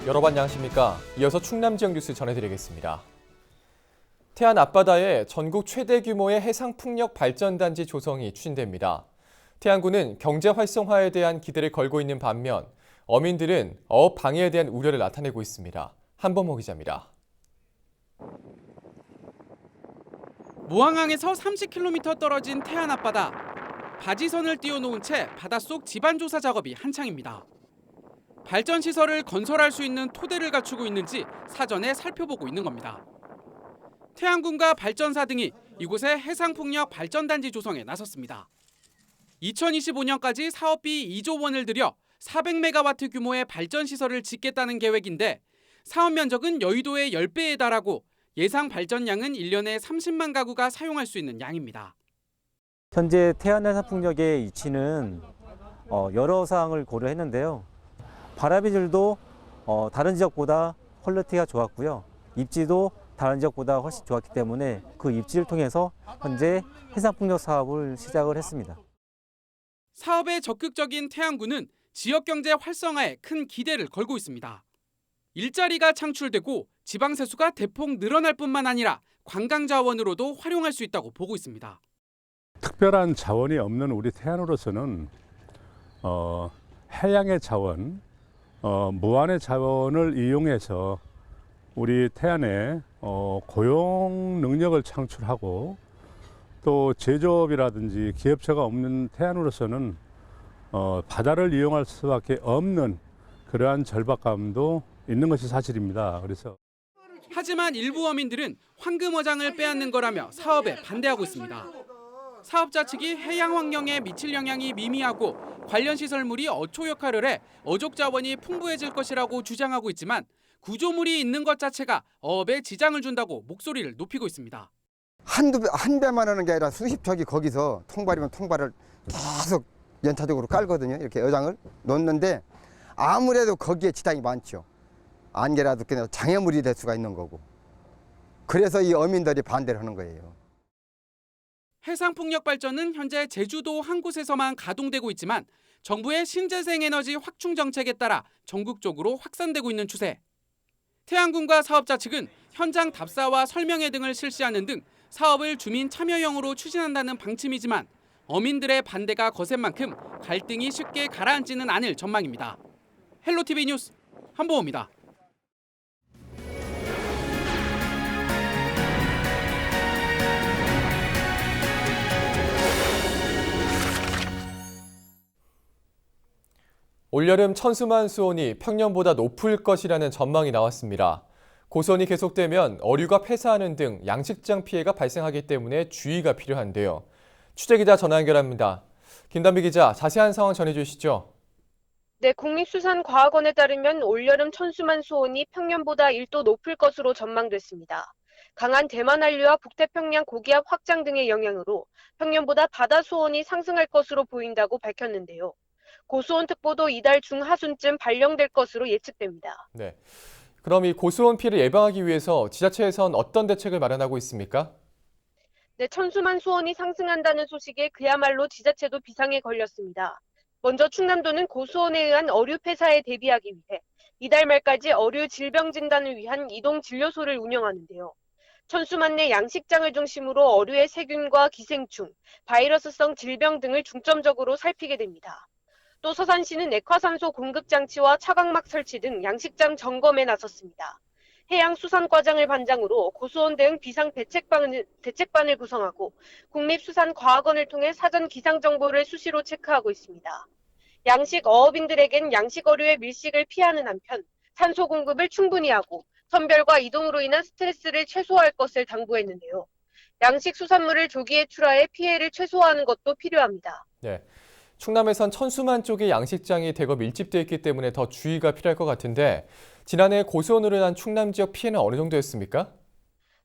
여러분 안녕하십니까? 이어서 충남 지역 뉴스 전해드리겠습니다. 태안 앞바다에 전국 최대 규모의 해상풍력 발전단지 조성이 추진됩니다. 태안군은 경제 활성화에 대한 기대를 걸고 있는 반면 어민들은 어업 방해에 대한 우려를 나타내고 있습니다. 한범호 기자입니다. 모항항에서 30km 떨어진 태안 앞바다. 바지선을 띄워놓은 채 바닷속 지반조사 작업이 한창입니다. 발전시설을 건설할 수 있는 토대를 갖추고 있는지 사전에 살펴보고 있는 겁니다. 태안군과 발전사 등이 이곳에 해상풍력 발전단지 조성에 나섰습니다. 2025년까지 사업비 2조 원을 들여 400메가와트 규모의 발전시설을 짓겠다는 계획인데 사업 면적은 여의도의 10배에 달하고 예상 발전량은 1년에 30만 가구가 사용할 수 있는 양입니다. 현재 태안 해상풍력의 위치는 여러 사항을 고려했는데요. 바람의 질도 다른 지역보다 퀄리티가 좋았고요. 입지도 다른 지역보다 훨씬 좋았기 때문에 그 입지를 통해서 현재 해상풍력 사업을 시작을 했습니다. 사업에 적극적인 태안군은 지역경제 활성화에 큰 기대를 걸고 있습니다. 일자리가 창출되고 지방세수가 대폭 늘어날 뿐만 아니라 관광자원으로도 활용할 수 있다고 보고 있습니다. 특별한 자원이 없는 우리 태안으로서는 해양의 자원, 무한의 자원을 이용해서 우리 태안에 고용 능력을 창출하고 또 제조업이라든지 기업체가 없는 태안으로서는 바다를 이용할 수밖에 없는 그러한 절박감도 있는 것이 사실입니다. 그래서 하지만 일부 어민들은 황금어장을 빼앗는 거라며 사업에 반대하고 있습니다. 사업자 측이 해양 환경에 미칠 영향이 미미하고 관련 시설물이 어초 역할을 해 어족 자원이 풍부해질 것이라고 주장하고 있지만 구조물이 있는 것 자체가 어업에 지장을 준다고 목소리를 높이고 있습니다. 한 배만 하는 게 아니라 수십 척이 거기서 통발이면 통발을 계속 연타적으로 깔거든요. 이렇게 어장을 놓는데 아무래도 거기에 지장이 많죠. 안개라도 그냥 장애물이 될 수가 있는 거고. 그래서 이 어민들이 반대를 하는 거예요. 해상풍력 발전은 현재 제주도 한 곳에서만 가동되고 있지만 정부의 신재생에너지 확충 정책에 따라 전국적으로 확산되고 있는 추세. 태안군과 사업자 측은 현장 답사와 설명회 등을 실시하는 등 사업을 주민 참여형으로 추진한다는 방침이지만 어민들의 반대가 거센 만큼 갈등이 쉽게 가라앉지는 않을 전망입니다. 헬로티비 뉴스 한보호입니다. 올여름 천수만 수온이 평년보다 높을 것이라는 전망이 나왔습니다. 고수온이 계속되면 어류가 폐사하는 등 양식장 피해가 발생하기 때문에 주의가 필요한데요. 취재기자 전화 연결합니다. 김단비 기자, 자세한 상황 전해주시죠. 네, 국립수산과학원에 따르면 올여름 천수만 수온이 평년보다 1도 높을 것으로 전망됐습니다. 강한 대만 한류와 북태평양 고기압 확장 등의 영향으로 평년보다 바다 수온이 상승할 것으로 보인다고 밝혔는데요. 고수온 특보도 이달 중하순쯤 발령될 것으로 예측됩니다. 네. 그럼 이 고수온 피해를 예방하기 위해서 지자체에선 어떤 대책을 마련하고 있습니까? 네, 천수만 수온이 상승한다는 소식에 그야말로 지자체도 비상에 걸렸습니다. 먼저 충남도는 고수온에 의한 어류 폐사에 대비하기 위해 이달 말까지 어류 질병 진단을 위한 이동 진료소를 운영하는데요. 천수만 내 양식장을 중심으로 어류의 세균과 기생충, 바이러스성 질병 등을 중점적으로 살피게 됩니다. 또 서산시는 액화산소 공급 장치와 차광막 설치 등 양식장 점검에 나섰습니다. 해양수산과장을 반장으로 고수온 대응 비상 대책반을 구성하고 국립수산과학원을 통해 사전 기상 정보를 수시로 체크하고 있습니다. 양식 어업인들에겐 양식 어류의 밀식을 피하는 한편 산소 공급을 충분히 하고 선별과 이동으로 인한 스트레스를 최소화할 것을 당부했는데요. 양식 수산물을 조기에 출하해 피해를 최소화하는 것도 필요합니다. 네. 충남에선 천수만 쪽의 양식장이 대거 밀집되어 있기 때문에 더 주의가 필요할 것 같은데 지난해 고수온으로 인한 충남 지역 피해는 어느 정도였습니까?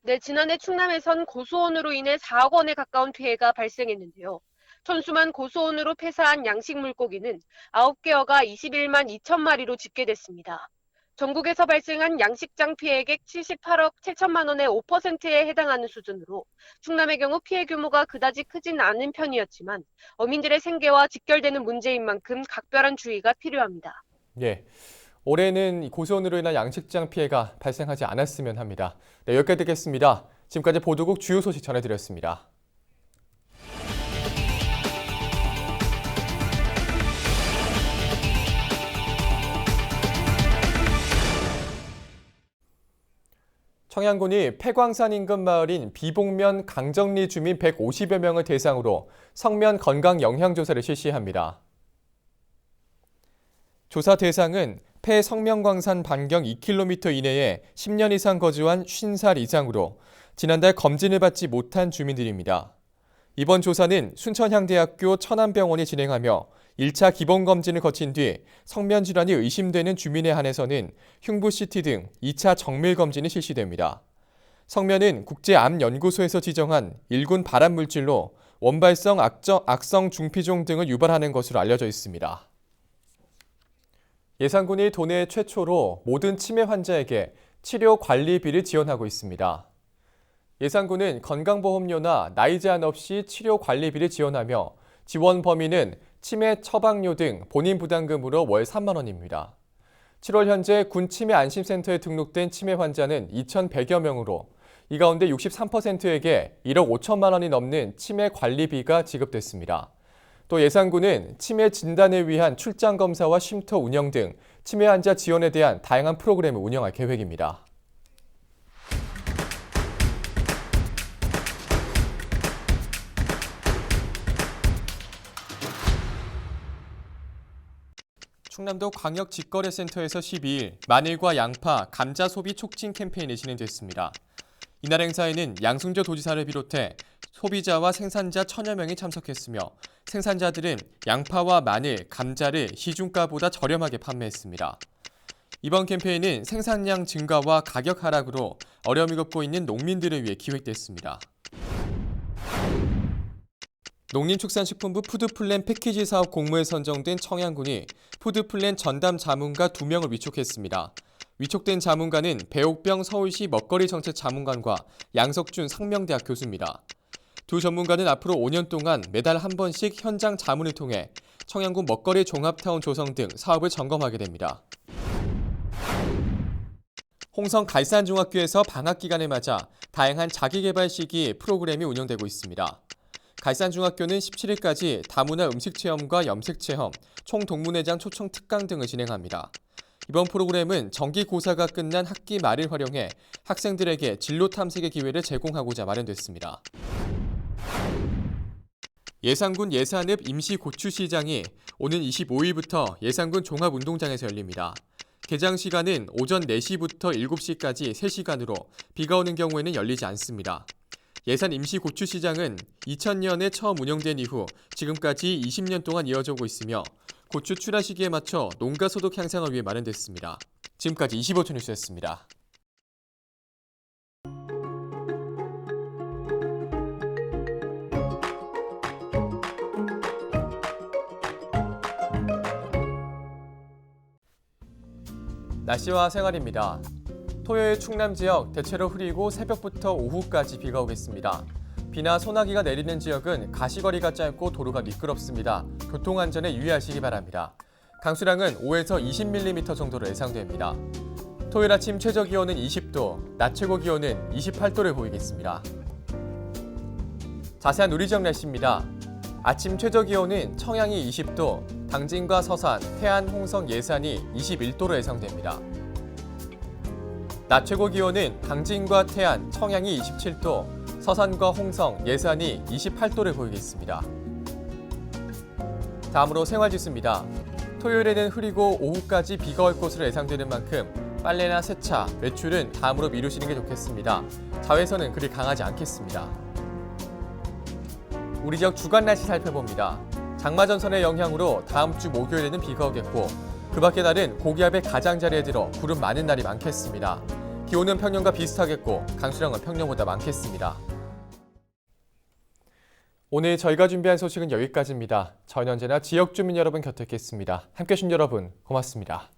네, 지난해 충남에선 고수온으로 인해 4억 원에 가까운 피해가 발생했는데요. 천수만 고수온으로 폐사한 양식 물고기는 9개어가 21만 2천 마리로 집계됐습니다. 전국에서 발생한 양식장 피해액 78억 7천만 원의 5%에 해당하는 수준으로 충남의 경우 피해 규모가 그다지 크진 않은 편이었지만 어민들의 생계와 직결되는 문제인 만큼 각별한 주의가 필요합니다. 예. 올해는 고수온으로 인한 양식장 피해가 발생하지 않았으면 합니다. 네, 여기까지 듣겠습니다. 지금까지 보도국 주요 소식 전해드렸습니다. 청양군이 폐광산 인근 마을인 비봉면 강정리 주민 150여 명을 대상으로 성면 건강 영향 조사를 실시합니다. 조사 대상은 폐 성면광산 반경 2km 이내에 10년 이상 거주한 50살 이상으로 지난달 검진을 받지 못한 주민들입니다. 이번 조사는 순천향대학교 천안병원이 진행하며 1차 기본검진을 거친 뒤 성면질환이 의심되는 주민에 한해서는 흉부-CT 등 2차 정밀검진이 실시됩니다. 성면은 국제암연구소에서 지정한 1군 발암물질로 원발성 악성 중피종 등을 유발하는 것으로 알려져 있습니다. 예산군이 도내 최초로 모든 치매 환자에게 치료 관리비를 지원하고 있습니다. 예산군은 건강보험료나 나이 제한 없이 치료 관리비를 지원하며 지원 범위는 치매 처방료 등 본인 부담금으로 월 3만 원입니다. 7월 현재 군 치매 안심센터에 등록된 치매 환자는 2,100여 명으로 이 가운데 63%에게 1억 5천만 원이 넘는 치매 관리비가 지급됐습니다. 또 예산군은 치매 진단을 위한 출장 검사와 쉼터 운영 등 치매 환자 지원에 대한 다양한 프로그램을 운영할 계획입니다. 충남도 광역직거래센터에서 12일 마늘과 양파, 감자 소비 촉진 캠페인이 진행됐습니다. 이날 행사에는 양승조 도지사를 비롯해 소비자와 생산자 1,000여 명이 참석했으며 생산자들은 양파와 마늘, 감자를 시중가보다 저렴하게 판매했습니다. 이번 캠페인은 생산량 증가와 가격 하락으로 어려움을 겪고 있는 농민들을 위해 기획됐습니다. 농림축산식품부 푸드플랜 패키지 사업 공모에 선정된 청양군이 푸드플랜 전담 자문가 2명을 위촉했습니다. 위촉된 자문가는 배옥병 서울시 먹거리 정책 자문관과 양석준 상명대학 교수입니다. 두 전문가는 앞으로 5년 동안 매달 한 번씩 현장 자문을 통해 청양군 먹거리 종합타운 조성 등 사업을 점검하게 됩니다. 홍성 갈산중학교에서 방학 기간을 맞아 다양한 자기개발 시기 프로그램이 운영되고 있습니다. 갈산중학교는 17일까지 다문화 음식체험과 염색체험, 총동문회장 초청 특강 등을 진행합니다. 이번 프로그램은 정기고사가 끝난 학기 말을 활용해 학생들에게 진로 탐색의 기회를 제공하고자 마련됐습니다. 예산군 예산읍 임시고추시장이 오는 25일부터 예산군 종합운동장에서 열립니다. 개장 시간은 오전 4시부터 7시까지 3시간으로 비가 오는 경우에는 열리지 않습니다. 예산 임시고추시장은 2000년에 처음 운영된 이후 지금까지 20년 동안 이어져 오고 있으며 고추 출하 시기에 맞춰 농가 소득 향상을 위해 마련됐습니다. 지금까지 25초 뉴스였습니다. 날씨와 생활입니다. 토요일 충남 지역 대체로 흐리고 새벽부터 오후까지 비가 오겠습니다. 비나 소나기가 내리는 지역은 가시거리가 짧고 도로가 미끄럽습니다. 교통안전에 유의하시기 바랍니다. 강수량은 5에서 20mm 정도로 예상됩니다. 토요일 아침 최저기온은 20도, 낮 최고기온은 28도를 보이겠습니다. 자세한 우리 지역 날씨입니다. 아침 최저기온은 청양이 20도, 당진과 서산, 태안, 홍성, 예산이 21도로 예상됩니다. 낮 최고기온은 당진과 태안, 청양이 27도, 서산과 홍성, 예산이 28도를 보이겠습니다. 다음으로 생활지수입니다. 토요일에는 흐리고 오후까지 비가 올 것으로 예상되는 만큼 빨래나 세차, 외출은 다음으로 미루시는 게 좋겠습니다. 자외선은 그리 강하지 않겠습니다. 우리 지역 주간 날씨 살펴봅니다. 장마전선의 영향으로 다음 주 목요일에는 비가 오겠고 그 밖의 날은 고기압의 가장자리에 들어 구름 많은 날이 많겠습니다. 기온은 평년과 비슷하겠고 강수량은 평년보다 많겠습니다. 오늘 저희가 준비한 소식은 여기까지입니다. 저희는 언제나 지역 주민 여러분 곁에 있겠습니다. 함께해 주신 여러분 고맙습니다.